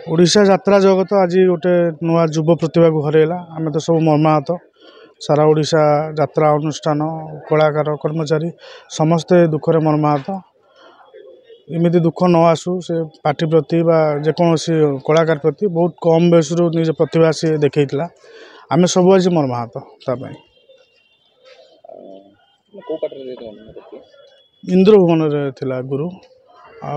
ओडिशा यात्रा जगत आज गोटे नुआ युव प्रतिभा को हरैला आम तो सब मर्माहत सारा ओडिशा यात्रा अनुष्ठान कलाकार कर्मचारी समस्ते दुखरे मर्माहत एमती दुख न आसू से पार्टी प्रति जेकोसी कलाकार प्रति बहुत कम बयस निज प्रतिभा सी देखा आम सब आज मर्माहत इंद्र भुवन थिला गुरु आ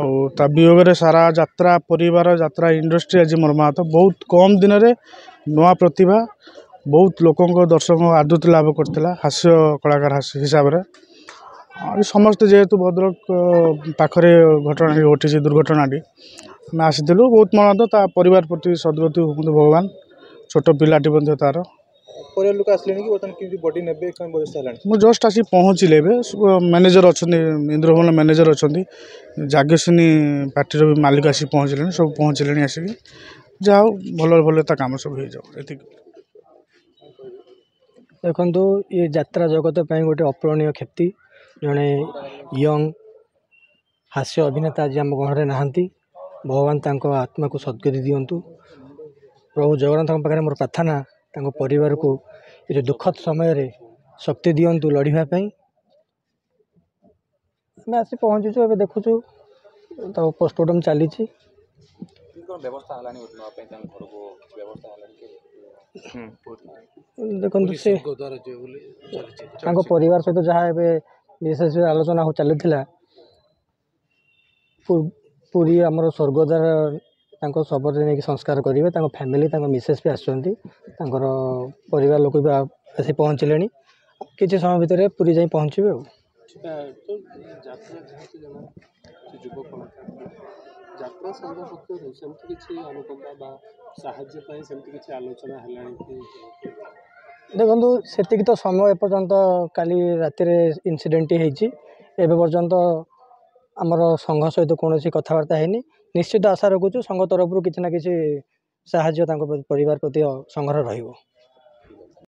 वियोग सारा यात्रा परिवार यात्रा इंडस्ट्री आज मर्माहत बहुत कम दिन में नुआ प्रतिभा बहुत लोकों दर्शक आदृति लाभ करता हास्य कलाकार हिसाब से समस्ते जेहेतु भद्रक पाखरे घटना घटी दुर्घटनाटी आम आसीलु बहुत मर्माहत परिवार प्रति सदगति हूँ भगवान छोट पिलाटी तार लोक आसले कि बॉडी नेबे मु जस्ट आसी पहुँचले मैनेजर अच्छा इंद्र भवन मैनेजर अच्छा जागेशिनी पार्टी भी मालिक आसी पहुँचले सब पहुँचले आसिक जाओ भल भल कम सब हो जाओ देखो ये यात्रा जगत गोटे अपूरणीय क्षति जड़े यंग हास्य अभिनेता आज आम गहरे नहांती भगवान तांको आत्मा को सद्गति दिंतु प्रभु जगन्नाथ पाखे मोर प्रार्थना परिवार को ये दुखद समय रे शक्ति दिंतु लड़ाई मैं आसी पहुँचुचु ए देखुचु तो पोस्टमार्टम चली देखो से परिवार सहित जहाँ विशेष आलोचना हो चली पूरी आमर स्वर्गद्वार शबर नहीं संस्कार करेंगे फैमिली मिसेस भी आसर परिवार लोक भी आसी पहुँचले किसी समय भितर पूरी जाई पहुँचे देखो से तो समय एपर्यंत काली राति इनसीडेंट एवं पर्यंत आमर संघ सहित कौन कथबार्ता है निश्चित आशा रखुचु संघ तरफ किसी ना किसी साहाय्य परिवार प्रति संघर रहिबो।